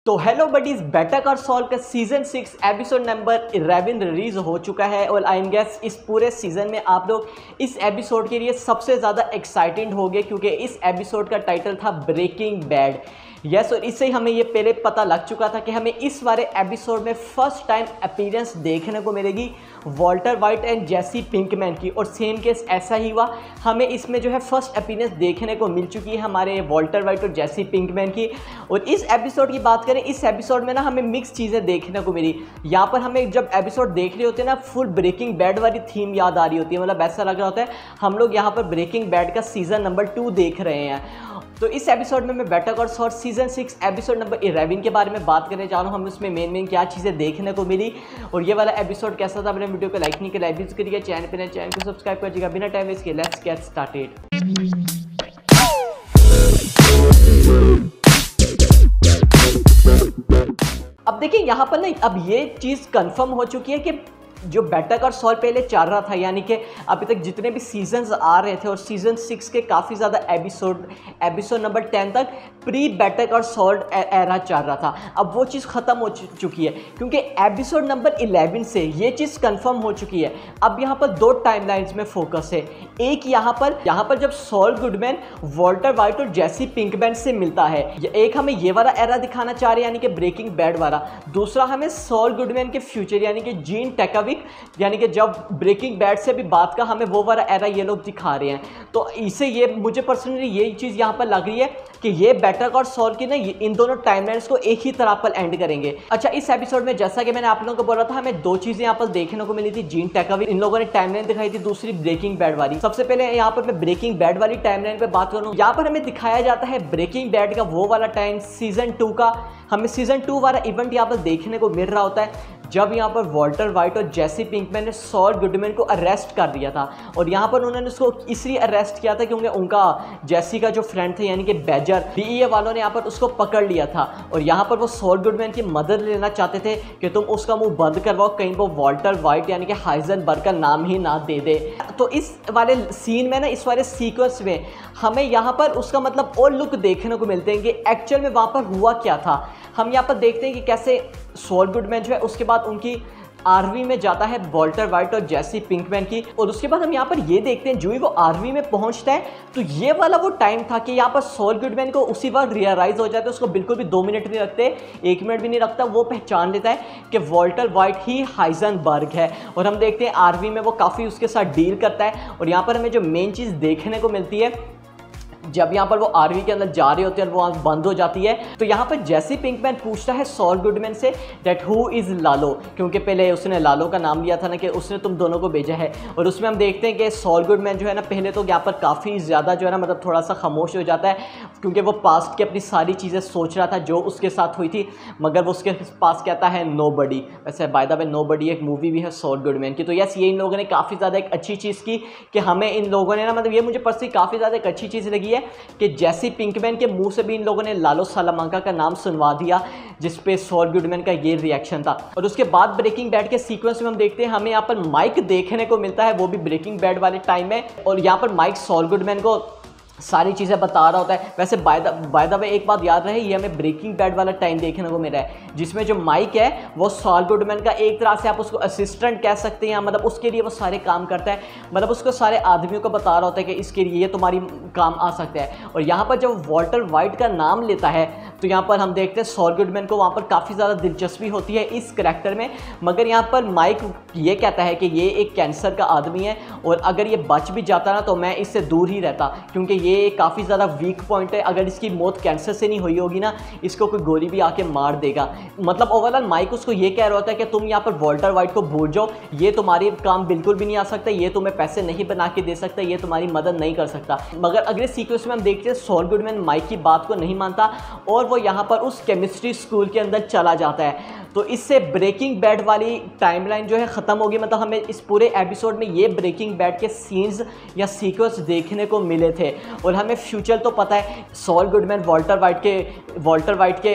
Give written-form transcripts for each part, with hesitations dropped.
तो hello buddies, Better Call Saul का season 6 episode number 11 release हो चुका है और आई एम गेस इस पूरे सीजन में आप लोग इस एपिसोड के लिए सबसे ज़्यादा एक्साइटेड हो गए क्योंकि इस एपिसोड का टाइटल था ब्रेकिंग बैड। यस, और इससे ही हमें ये पहले पता लग चुका था कि हमें इस वाले एपिसोड में फर्स्ट टाइम अपीयरेंस देखने को मिलेगी Walter White and Jesse Pinkman की, और सेम केस ऐसा ही हुआ। हमें इसमें जो है फर्स्ट अपीयरेंस देखने को मिल चुकी है हमारे वॉल्टर वाइट और जेसी पिंकमैन की। और इस एपिसोड की बात करें, इस एपिसोड में ना हमें मिक्स चीज़ें देखने को मिली। यहाँ पर हमें जब एपिसोड देख रहे होते हैं ना, फुल ब्रेकिंग बैड वाली थीम याद आ रही होती है, मतलब ऐसा लग रहा होता है हम लोग यहाँ पर ब्रेकिंग बैड का सीजन नंबर 2 देख रहे हैं। तो इस एपिसोड में मैं better Call solve season 6 episode number 11 के बारे में बात करने जा रहा हूँ। हम उसमें मेन क्या चीज़ें देखने को मिली और ये वाला एपिसोड कैसा था। अपने वीडियो को लाइक नहीं किया, लाइक करिए, चैनल को सब्सक्राइब करिएगा। बिना टाइम वेस्ट किए लेट्स गेट स्टार्टेड। अब देखिए यहाँ पर ना, अब ये चीज़ कंफर्म हो चुकी है कि जो बेटर कॉल सॉल्व पहले चल रहा था, यानी कि अभी तक जितने भी सीजन्स आ रहे थे और सीजन 6 के काफ़ी ज़्यादा एपिसोड नंबर 10 तक pre better Call solve era चल रहा था, अब वो चीज़ ख़त्म हो चुकी है क्योंकि एपिसोड नंबर 11 से ये चीज़ कंफर्म हो चुकी है। अब यहाँ पर दो टाइमलाइंस में फोकस है। एक यहाँ पर जब सॉल गुडमैन वॉल्टर वाइट और जेसी पिंकमैन से मिलता है, एक हमें ये वाला एरा दिखाना चाह रहे हैं यानी कि ब्रेकिंग बैड वाला। दूसरा हमें सॉल गुडमैन के फ्यूचर यानी कि जीन टेकाविक, यानी कि जब ब्रेकिंग बैड से भी बात का हमें वो वाला एरा ये लोग दिखा रहे हैं। तो इसे ये मुझे पर्सनली ये चीज़ यहाँ पर लग रही है कि ये बेटर कॉल सॉल्व की ना इन दोनों टाइमलाइंस को एक ही तरह पर एंड करेंगे। अच्छा, इस एपिसोड में जैसा कि मैंने आप लोगों को बोला था, हमें दो चीज़ें यहाँ पर देखने को मिली थी। जीन टेकाविक, इन लोगों ने टाइमलाइन दिखाई थी, दूसरी ब्रेकिंग बैड वाली। सबसे पहले यहाँ पर मैं ब्रेकिंग बैड वाली टाइमलाइन पे बात करूँ। यहाँ पर हमें दिखाया जाता है ब्रेकिंग बैड का वो वाला टाइम सीजन 2 का। हमें सीजन 2 वाला इवेंट यहाँ पर देखने को मिल रहा होता है जब यहाँ पर वॉल्टर वाइट और जेसी पिंकमैन ने सॉल गुडमैन को अरेस्ट कर दिया था। और यहाँ पर उन्होंने उसको इसलिए अरेस्ट किया था क्योंकि उनका जेसी का जो फ्रेंड था यानी कि बैजर, डीईए वालों ने यहाँ पर उसको पकड़ लिया था और यहाँ पर वो सॉल गुडमैन की मदद लेना चाहते थे कि तुम उसका मुंह बंद करवाओ, कहीं वो वॉल्टर वाइट यानी कि हाइजेनबर्ग का नाम ही ना दे दे। तो इस वाले सीन में ना, इस वाले सीक्वेंस में हमें यहाँ पर उसका मतलब और लुक देखने को मिलते हैं कि एक्चुअल में वहाँ पर हुआ क्या था। हम यहाँ पर देखते हैं कि कैसे सॉल गुडमैन जो है उसके बाद उनकी आर्मी में जाता है वॉल्टर वाइट और जेसी पिंकमैन की, और उसके बाद हम यहाँ पर ये देखते हैं जो ही वो आर्मी में पहुँचता है तो ये वाला वो टाइम था कि यहाँ पर सॉल गुडमैन को उसी वक्त रियलाइज हो जाता है, उसको बिल्कुल भी 2 मिनट नहीं लगते, 1 मिनट भी नहीं लगता, वो पहचान लेता है कि वॉल्टर वाइट ही हाइजेनबर्ग है। और हम देखते हैं आर्मी में वो काफ़ी उसके साथ डील करता है। और यहाँ पर हमें जो मेन चीज़ देखने को मिलती है, जब यहाँ पर वो आर्मी के अंदर जा रहे होते हैं और वो आँख बंद हो जाती है तो यहाँ पर जेसी पिंकमैन पूछता है Saul Goodman say that who is लालो, क्योंकि पहले उसने लालो का नाम लिया था ना कि उसने तुम दोनों को भेजा है। और उसमें हम देखते हैं कि सॉल गुडमैन जो है ना, पहले तो यहाँ पर काफ़ी ज़्यादा जो है ना, मतलब थोड़ा सा खामोश हो जाता है क्योंकि वो पास्ट की अपनी सारी चीज़ें सोच रहा था जो उसके साथ हुई थी, मगर वो उसके पास कहता है नोबडी। वैसे बाय द वे नोबडी एक मूवी भी है सॉल गुडमैन की। तो यस, ये इन लोगों ने काफ़ी ज़्यादा एक अच्छी चीज़ की कि हमें इन लोगों ने ना, मतलब ये मुझे पर्सनली काफ़ी ज़्यादा एक अच्छी चीज़ लगी है कि जेसी पिंकमैन के मुंह से भी इन लोगों ने लालो सालामांका का नाम सुनवा दिया, जिस पे सॉल गुडमैन का ये रिएक्शन था। और उसके बाद ब्रेकिंग बैड के सीक्वेंस में हम देखते हैं हमें यहाँ पर माइक देखने को मिलता है, वो भी ब्रेकिंग बैड वाले टाइम में, और यहाँ पर माइक सॉल गुडमैन को सारी चीज़ें बता रहा होता है। वैसे बाय द वे एक बात याद रहे, ये हमें ब्रेकिंग बैड वाला टाइम देखने को मिला है जिसमें जो माइक है वो सॉल गुडमैन का एक तरह से आप उसको असिस्टेंट कह सकते हैं, मतलब उसके लिए वो सारे काम करता है, मतलब उसको सारे आदमियों को बता रहा होता है कि इसके लिए ये तुम्हारी काम आ सकता है। और यहाँ पर जब वॉल्टर वाइट का नाम लेता है तो यहाँ पर हम देखते हैं सॉल गुडमैन को वहाँ पर काफ़ी ज़्यादा दिलचस्पी होती है इस करैक्टर में, मगर यहाँ पर माइक ये कहता है कि ये एक कैंसर का आदमी है और अगर ये बच भी जाता ना तो मैं इससे दूर ही रहता क्योंकि ये काफ़ी ज़्यादा वीक पॉइंट है, अगर इसकी मौत कैंसर से नहीं हुई होगी ना, इसको कोई गोली भी आके मार देगा। मतलब ओवरऑल माइक उसको ये कह रहा होता है कि तुम यहाँ पर वॉल्टर वाइट को भूल जाओ, ये तुम्हारी काम बिल्कुल भी नहीं आ सकता, ये तुम्हें पैसे नहीं बना के दे सकता, ये तुम्हारी मदद नहीं कर सकता। मगर अगले सीक्वेंस में हम देखते हैं सॉल गुडमैन माइक की बात को नहीं मानता और वो यहाँ पर उस केमिस्ट्री स्कूल के अंदर चला जाता है। तो इससे ब्रेकिंग बैड वाली टाइमलाइन जो है ख़त्म होगी, मतलब हमें इस पूरे एपिसोड में ये ब्रेकिंग बैड के सीन्स या सीक्वेंस देखने को मिले थे। और हमें फ्यूचर तो पता है, सॉल गुडमैन वॉल्टर वाइट के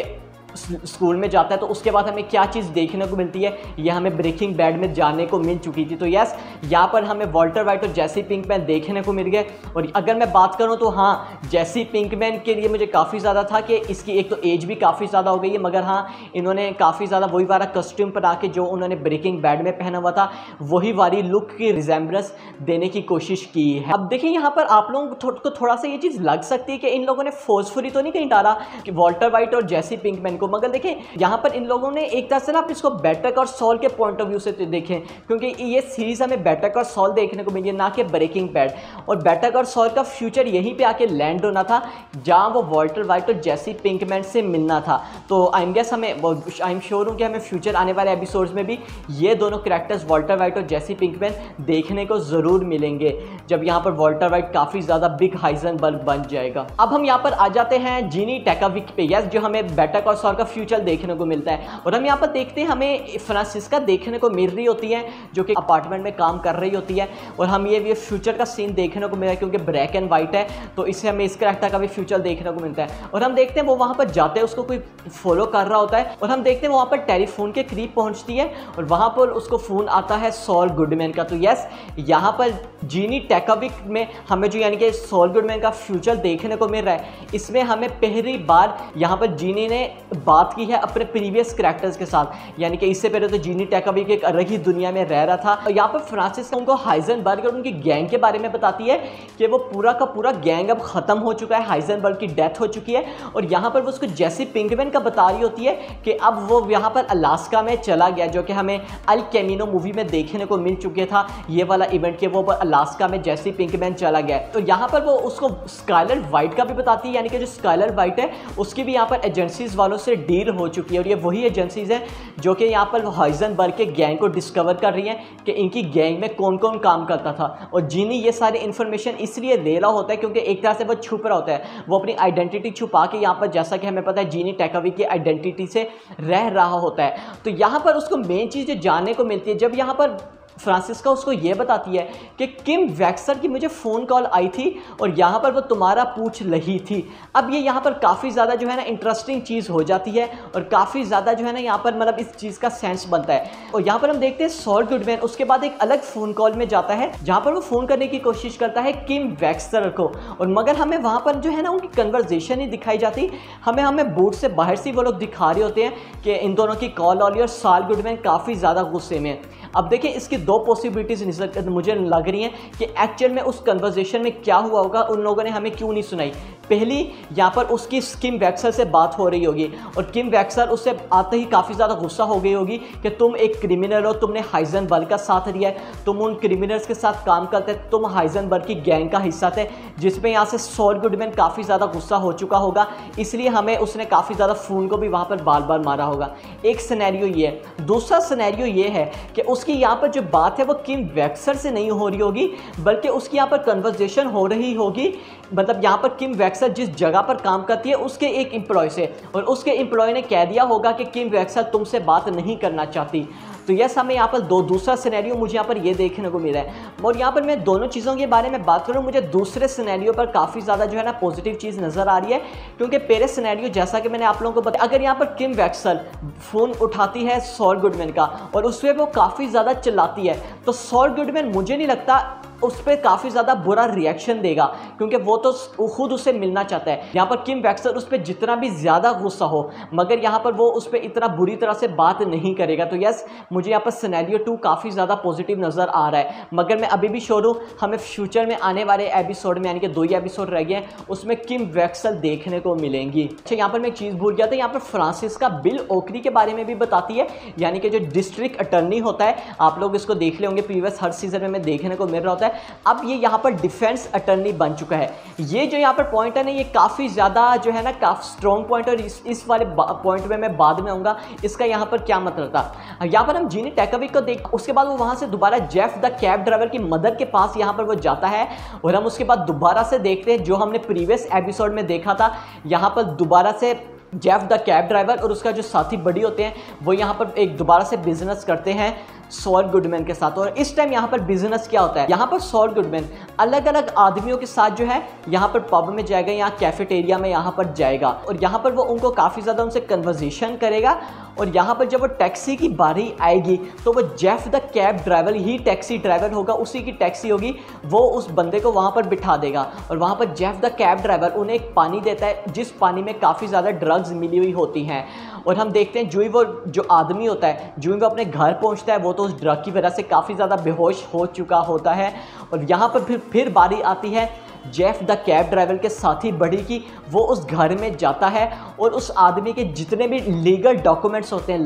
स्कूल में जाता है, तो उसके बाद हमें क्या चीज़ देखने को मिलती है, ये हमें ब्रेकिंग बैड में जाने को मिल चुकी थी। तो यस, यहाँ पर हमें वॉल्टर वाइट और जेसी पिंकमैन देखने को मिल गए। और अगर मैं बात करूँ तो हाँ, जेसी पिंकमैन के लिए मुझे काफ़ी ज़्यादा था कि इसकी एक तो एज भी काफ़ी ज़्यादा हो गई है, मगर हाँ इन्होंने काफ़ी ज़्यादा वही वाला कस्ट्यूम बना के जो उन्होंने ब्रेकिंग बैड में पहना हुआ था वही वाली लुक की रिजेम्बलेंस देने की कोशिश की है। अब देखिए यहाँ पर आप लोगों को थोड़ा सा ये चीज़ लग सकती है कि इन लोगों ने फोर्सफुली तो नहीं कहीं डाला कि वॉल्टर वाइट और जेसी पिंकमैन को, मगर देखिए यहाँ पर इन लोगों ने एक तरह से ना आप इसको बेटर कॉल सॉल के पॉइंट ऑफ व्यू से देखें, क्योंकि ये सीरीज हमें बेटर कॉल सॉल देखने को मिली है, ना कि ब्रेकिंग बैड। और बेटर कॉल सॉल का फ्यूचर यहीं पे आके लैंड होना था जहाँ वो वॉल्टर वाइट और जेसी पिंकमैन से मिलना था। तो आई एम श्योर हूँ कि हमें फ्यूचर आने वाले एपिसोड्स में भी ये दोनों कैरेक्टर्स वॉल्टर वाइट और जेसी पिंकमैन देखने को ज़रूर मिलेंगे, जब यहाँ पर वॉल्टर वाइट काफ़ी ज़्यादा बिग हाइजेनबर्ग बन जाएगा। अब हम यहाँ पर आ जाते हैं जीनी टैकाविक पे, यस, जो हमें बेटर कॉल सॉल का फ्यूचर देखने को मिलता है। और हम यहाँ पर देखते हैं हमें फ्रांसिस्का देखने को मिल रही होती है जो कि अपार्टमेंट में काम कर रही होती है, और हम ये फ्यूचर का सीन देखने को मिला है क्योंकि ब्लैक एंड वाइट है, तो इससे हमें इस कैरेक्टर का भी फ्यूचर देखने को मिलता है। और हम देखते हैं वो वहाँ पर जाते हैं, उसको कोई फॉलो कर रहा होता है, और हम देखते हैं वहाँ पर टेलीफोन के करीब पहुँचती है और वहाँ पर उसको फ़ोन आता है सॉल गुडमैन का। तो यस, यहाँ पर जीनी टैकाविक में हमें जो यानी कि सॉल गुडमैन का फ्यूचर देखने को मिल रहा है। इसमें हमें पहली बार यहाँ पर जीनी ने बात की है अपने प्रीवियस कैरेक्टर्स के साथ, यानी कि इससे पहले तो जीनी टैकाविक एक अलग ही दुनिया में रह रहा था। और यहाँ पर फ्रांसिस उनको हाइजेनबर्ग और उनकी गैंग के बारे में बताती है कि वो पूरा का पूरा गैंग अब ख़त्म हो चुका है, हाइजेनबर्ग की डेथ हो चुकी है। और यहाँ पर वो उसको जेसी पिंकमैन का बता रही होती है कि अब वो यहाँ पर अलास्का में चला गया, जो कि हमें अल कैमिनो मूवी में देखने को मिल चुके था ये वाला इवेंट के, वो अलास्का में जेसी पिंकमैन चला गया। तो यहाँ पर वो उसको स्काइलर वाइट का भी बताती है, यानी कि जो स्काइलर वाइट है उसकी भी यहाँ पर एजेंसीज वालों से डील हो चुकी है, और ये वही एजेंसीज हैं जो कि यहाँ पर हाइजेनबर्ग के गैंग को डिस्कवर कर रही हैं कि इनकी गैंग में कौन कौन काम करता था। और जीनी ये सारी इन्फॉर्मेशन इसलिए ले रहा होता है क्योंकि एक तरह से वो छुप रहा होता है, वो अपनी आइडेंटिटी छुपा के यहाँ पर, जैसा कि हमें पता है, जीनी टैकाविक की आइडेंटिटी से रह रहा होता है। तो यहाँ पर उसको मेन चीज़ जो जानने को मिलती है, जब यहाँ पर फ्रांसिस्का उसको ये बताती है कि किम वैक्सर की मुझे फ़ोन कॉल आई थी और यहाँ पर वो तुम्हारा पूछ रही थी। अब ये यहाँ पर काफ़ी ज़्यादा जो है ना इंटरेस्टिंग चीज़ हो जाती है, और काफ़ी ज़्यादा जो है ना यहाँ पर मतलब इस चीज़ का सेंस बनता है। और यहाँ पर हम देखते हैं सॉल गुडमैन उसके बाद एक अलग फ़ोन कॉल में जाता है जहाँ पर वो फ़ोन करने की कोशिश करता है किम वैक्सर को, और मगर हमें वहाँ पर जो है ना उनकी कन्वर्जेशन ही दिखाई जाती, हमें बोर्ड से बाहर से वो लोग दिखा रहे होते हैं कि इन दोनों की कॉल आ रही है और सॉल गुडमैन काफ़ी ज़्यादा गुस्से में। अब देखिए इसकी दो पॉसिबिलिटीज़ मुझे लग रही हैं कि एक्चुअल में उस कन्वर्सेशन में क्या हुआ होगा, उन लोगों ने हमें क्यों नहीं सुनाई। पहली, यहाँ पर उसकी किम वैक्सर से बात हो रही होगी और किम वैक्सर उससे आते ही काफ़ी ज़्यादा गुस्सा हो गई होगी कि तुम एक क्रिमिनल हो, तुमने हाइजेनबर्ग का साथ लिया है, तुम उन क्रिमिनल्स के साथ काम करते, तुम हाइजेनबर्ग की गैंग का हिस्सा थे, जिसमें यहाँ से सॉल गुडमैन काफ़ी ज़्यादा गुस्सा हो चुका होगा, इसलिए हमें उसने काफ़ी ज़्यादा फ़ोन को भी वहाँ पर बार बार मारा होगा। एक सिनेरियो ये है। दूसरा सिनेरियो ये है कि उसकी यहाँ पर जो बात है वो किम वैक्सर से नहीं हो रही होगी, बल्कि उसकी यहाँ पर कन्वर्सेशन हो रही होगी, मतलब यहाँ पर किम वैक्सर जिस जगह पर काम करती है उसके एक एम्प्लॉय से, और उसके एम्प्लॉय ने कह दिया होगा कि किम वैक्सर तुमसे बात नहीं करना चाहती। तो यस, हमें यहाँ पर दूसरा सिनेरियो मुझे यहाँ पर ये देखने को मिला है। और यहाँ पर मैं दोनों चीज़ों के बारे में बात करूँ, मुझे दूसरे सिनेरियो पर काफ़ी ज़्यादा जो है ना पॉजिटिव चीज़ नज़र आ रही है, क्योंकि पहले सिनेरियो जैसा कि मैंने आप लोगों को बताया, अगर यहाँ पर किम वैक्सर फ़ोन उठाती है सॉल गुडमैन का और उस पर वो काफ़ी ज़्यादा चिल्लाती है, तो सॉल गुडमैन मुझे नहीं लगता उस पर काफ़ी ज़्यादा बुरा रिएक्शन देगा, क्योंकि वो तो खुद उससे मिलना चाहता है। यहाँ पर किम वैक्सर उस पर जितना भी ज़्यादा गुस्सा हो, मगर यहाँ पर वो उस पर इतना बुरी तरह से बात नहीं करेगा। तो यस, मुझे यहाँ पर सिनेरियो 2 काफ़ी ज़्यादा पॉजिटिव नज़र आ रहा है, मगर मैं अभी भी श्योर हूँ हमें फ्यूचर में आने वाले एपिसोड में, यानी कि 2 ही एपिसोड रह गए हैं, उसमें किम वैक्सर देखने को मिलेंगी। अच्छा, यहाँ पर मैं एक चीज़ भूल गया था, यहाँ पर फ्रांसिस्का बिल ओकरी के बारे में भी बताती है, यानी कि जो डिस्ट्रिक्ट अटर्नी होता है, आप लोग इसको देख ले होंगे, प्रीवियस हर सीजन में देखने को मिल रहा होता है। अब ये यहाँ पर डिफेंस अटर्नी बन चुका है। ये जो यहाँ पर पॉइंट है ना, ये काफ़ी ज़्यादा जो है ना काफ़ी स्ट्रॉन्ग पॉइंट, और इस वाले पॉइंट में मैं बाद में आऊँगा इसका यहाँ पर क्या मतलब था। यहाँ पर हम जीनी टैकाविक को देख, उसके बाद वो वहाँ से दोबारा जेफ द कैब ड्राइवर की मदर के पास यहाँ पर वो जाता है, और हम उसके बाद दोबारा से देखते हैं जो हमने प्रीवियस एपिसोड में देखा था, यहाँ पर दोबारा से जेफ द कैब ड्राइवर और उसका जो साथी बड़ी होते हैं वो यहाँ पर एक दोबारा से बिजनेस करते हैं सॉल गुडमैन के साथ। और इस टाइम यहाँ पर बिजनेस क्या होता है, यहाँ पर सॉल गुडमैन अलग अलग आदमियों के साथ जो है यहाँ पर पब में जाएगा, यहाँ कैफेटेरिया में यहाँ पर जाएगा और यहाँ पर वो उनको काफ़ी ज़्यादा उनसे कन्वर्सेशन करेगा। और यहाँ पर जब वो टैक्सी की बारी आएगी तो वो Jeff the cab driver he taxi driver होगा, उसी की टैक्सी होगी, वो उस बंदे को वहाँ पर बिठा देगा। और वहाँ पर जेफ द कैब ड्राइवर उन्हें एक पानी देता है जिस पानी में काफ़ी ज़्यादा ड्रग्स मिली हुई होती हैं। और हम देखते हैं वो जो आदमी होता है, वो अपने घर पहुंचता है, वो तो उस ड्रग की वजह से काफ़ी ज़्यादा बेहोश हो चुका होता है। और यहाँ पर फिर बारी आती है जेफ द कैब ड्राइवर के साथी बड़ी की, वो उस घर में जाता है और उस आदमी के जितने भी लीगल डॉक्यूमेंट्स होते हैं,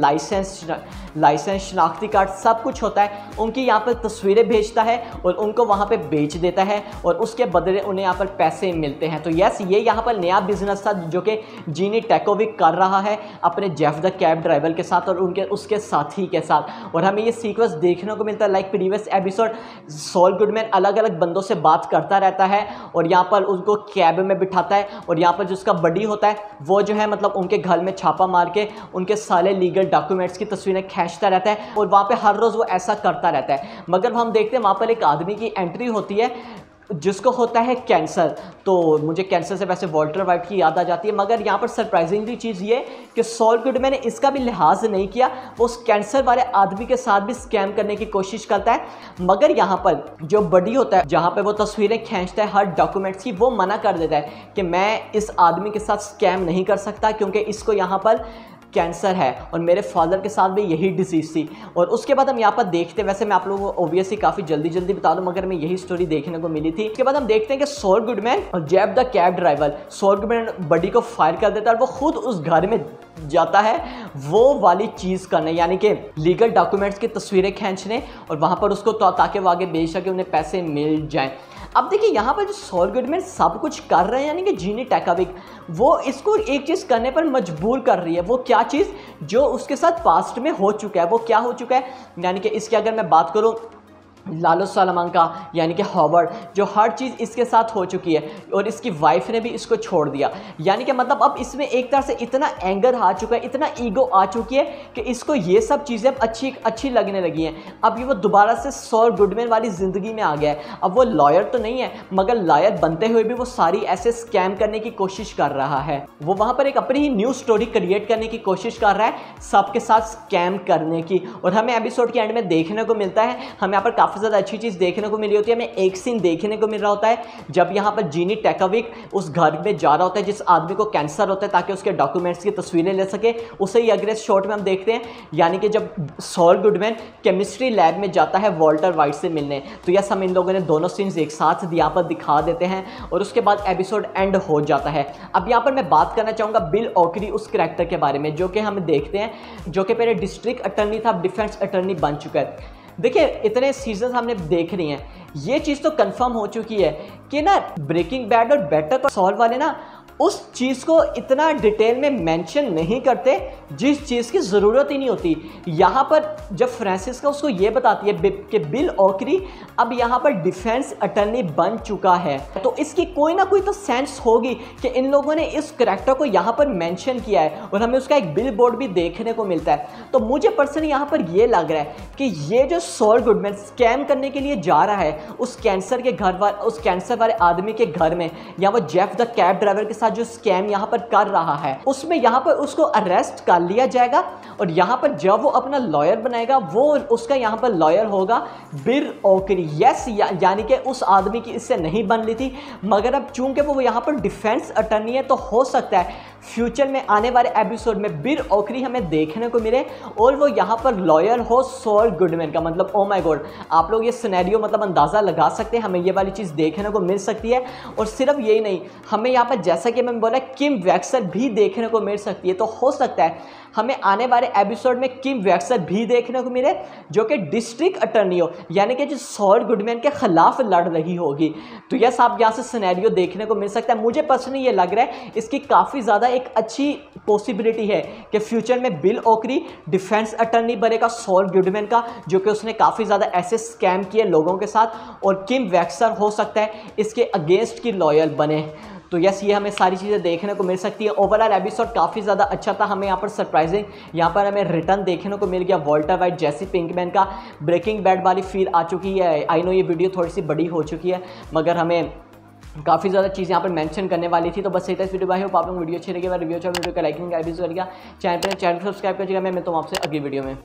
लाइसेंस, शनाख्ती कार्ड, सब कुछ होता है, उनकी यहाँ पर तस्वीरें भेजता है और उनको वहाँ पे बेच देता है और उसके बदले उन्हें यहाँ पर पैसे मिलते हैं। तो यस, ये यहाँ पर नया बिजनेस था जो कि जीनी टैकोविक कर रहा है अपने जेफ द कैब ड्राइवर के साथ और उसके साथी के साथ। और हमें ये सीक्वेंस देखने को मिलता है like previous episode, Saul Goodman अलग अलग बंदों से बात करता रहता है और यहाँ पर उनको कैब में बिठाता है और यहाँ पर जिसका बडी होता है वो जो है मतलब उनके घर में छापा मार के उनके सारे लीगल डॉक्यूमेंट्स की तस्वीरें खींचता रहता है और वहाँ पे हर रोज़ वो ऐसा करता रहता है। मगर हम देखते हैं वहाँ पर एक आदमी की एंट्री होती है जिसको होता है कैंसर। तो मुझे कैंसर से वैसे वॉल्टर वाइट की याद आ जाती है, मगर यहाँ पर सरप्राइजिंगली चीज़ ये कि सॉल गुडमैन ने इसका भी लिहाज नहीं किया, वो उस कैंसर वाले आदमी के साथ भी स्कैम करने की कोशिश करता है। मगर यहाँ पर जो बडी होता है, जहाँ पर वो तस्वीरें खींचता है हर डॉक्यूमेंट्स की, वो मना कर देता है कि मैं इस आदमी के साथ स्कैम नहीं कर सकता क्योंकि इसको यहाँ पर कैंसर है और मेरे फादर के साथ भी यही डिजीज़ थी। और उसके बाद हम यहाँ पर देखते हैं, वैसे मैं आप लोगों को ओब्वियसली काफ़ी जल्दी बता दूं मगर मैं यही स्टोरी देखने को मिली थी। उसके बाद हम देखते हैं कि सॉल गुडमैन और Jeff the cab driver, Saul Goodman buddy को फायर कर देता है और वो खुद उस घर में जाता है वो वाली चीज़ करने, यानी कि लीगल डॉक्यूमेंट्स की तस्वीरें खींचने और वहाँ पर उसको ताकि वो आगे बेच सके, उन्हें पैसे मिल जाएँ। अब देखिए यहाँ पर जो सॉल गुडमैन सब कुछ कर रहे हैं, यानी कि जीनी टैकोविक वो इसको एक चीज़ करने पर मजबूर कर रही है। वो क्या चीज़ जो उसके साथ पास्ट में हो चुका है, वो क्या हो चुका है, यानी कि इसकी अगर मैं बात करूँ लालो सलामंका यानी कि हॉवर्ड, जो हर चीज़ इसके साथ हो चुकी है और इसकी वाइफ ने भी इसको छोड़ दिया, यानी कि मतलब अब इसमें एक तरह से इतना एंगर आ चुका है, इतना ईगो आ चुकी है कि इसको ये सब चीज़ें अब अच्छी लगने लगी हैं। अब ये वो दोबारा से सॉल गुडमैन वाली ज़िंदगी में आ गया है। अब वो लॉयर तो नहीं है मगर लॉयर बनते हुए भी वो सारी ऐसे स्कैम करने की कोशिश कर रहा है। वो वहाँ पर एक अपनी ही न्यू स्टोरी क्रिएट करने की कोशिश कर रहा है सबके साथ स्कैम करने की। और हमें एपिसोड के एंड में देखने को मिलता है, हमें यहाँ पर काफ़ी ज़्यादा अच्छी चीज़ देखने को मिली होती है। हमें एक सीन देखने को मिल रहा होता है जब यहाँ पर जीनी टैकोविक उस घर में जा रहा होता है जिस आदमी को कैंसर होता है ताकि उसके डॉक्यूमेंट्स की तस्वीरें ले सके। उसे ही अगले शॉट में हम देखते हैं, यानी कि जब सॉल गुडमैन केमिस्ट्री लैब में जाता है वॉल्टर वाइट से मिलने। तो यस, हम इन लोगों ने दोनों सीन्स एक साथ यहाँ पर दिखा देते हैं और उसके बाद एपिसोड एंड हो जाता है। अब यहाँ पर मैं बात करना चाहूँगा बिल ऑकरी उस कैरेक्टर के बारे में जो कि हम देखते हैं, जो कि पहले डिस्ट्रिक्ट अटर्नी था, अब डिफेंस अटर्नी बन चुका है। देखिए इतने सीजन हमने देख रही हैं, ये चीज़ तो कंफर्म हो चुकी है कि ना ब्रेकिंग बैड और बेटर कॉल सॉल वाले ना उस चीज़ को इतना डिटेल में मेंशन नहीं करते जिस चीज़ की ज़रूरत ही नहीं होती। यहाँ पर जब फ्रांसिस्का उसको ये बताती है कि बिल ऑकरी अब यहाँ पर डिफेंस अटर्नी बन चुका है, तो इसकी कोई ना कोई तो सेंस होगी कि इन लोगों ने इस करैक्टर को यहाँ पर मेंशन किया है और हमें उसका एक बिल बोर्ड भी देखने को मिलता है। तो मुझे पर्सनली यहाँ पर ये लग रहा है कि ये जो सॉल गुडमैन स्कैम करने के लिए जा रहा है उस कैंसर वाले आदमी के घर में, या वो जेफ द कैब ड्राइवर के जो स्कैम यहाँ पर कर रहा है उसमें यहाँ पर उसको अरेस्ट कर लिया जाएगा और यहाँ पर जब वो अपना लॉयर बनाएगा वो उसका यहाँ पर लॉयर होगा बिल ऑकरी। यस, यानी कि उस आदमी की इससे नहीं बन ली थी, मगर अब चूंकि वो यहाँ पर डिफेंस अटर्नी है तो हो सकता है फ्यूचर में आने वाले एपिसोड में बिल ऑकरी हमें देखने को मिले और वो यहाँ पर लॉयर हो सॉल गुडमैन का। मतलब ओ माय गॉड, आप लोग ये सिनेरियो मतलब अंदाज़ा लगा सकते हैं, हमें ये वाली चीज़ देखने को मिल सकती है। और सिर्फ यही नहीं, हमें यहाँ पर जैसा कि मैंने बोला किम वैक्सर भी देखने को मिल सकती है। तो हो सकता है हमें आने वाले एपिसोड में किम वैक्सर भी देखने को मिले जो कि डिस्ट्रिक्ट अटर्नी हो, यानी कि जो सॉल गुडमैन के खिलाफ लड़ रही होगी। तो यस, आप यहाँ से सिनेरियो देखने को मिल सकता है। मुझे पर्सनली ये लग रहा है इसकी काफ़ी ज़्यादा एक अच्छी पॉसिबिलिटी है कि फ्यूचर में बिल ऑकरी डिफेंस अटर्नी बनेगा सॉल गुडमैन का, जो कि उसने काफ़ी ज़्यादा ऐसे स्कैम किए लोगों के साथ, और किम वैक्सर हो सकता है इसके अगेंस्ट की लॉयर बने। तो यस, ये हमें सारी चीज़ें देखने को मिल सकती है। ओवरऑल एपिसोड काफ़ी ज़्यादा अच्छा था। हमें यहाँ पर सरप्राइजिंग यहाँ पर हमें रिटर्न देखने को मिल गया वॉल्टर वाइट, जेसी पिंकमैन का ब्रेकिंग बैड वाली फील आ चुकी है। आई नो ये वीडियो थोड़ी सी बड़ी हो चुकी है, मगर हमें काफ़ी ज़्यादा चीज़ें यहाँ पर मेंशन करने वाली थी। तो बस इस वीडियो भाई, आप लोग वीडियो अच्छी लगी, वीडियो अच्छा वीडियो का लाइक करेगा, चैनल पर सब्सक्राइब करिएगा। मैं मिलता हूँ आपसे अगली वीडियो में।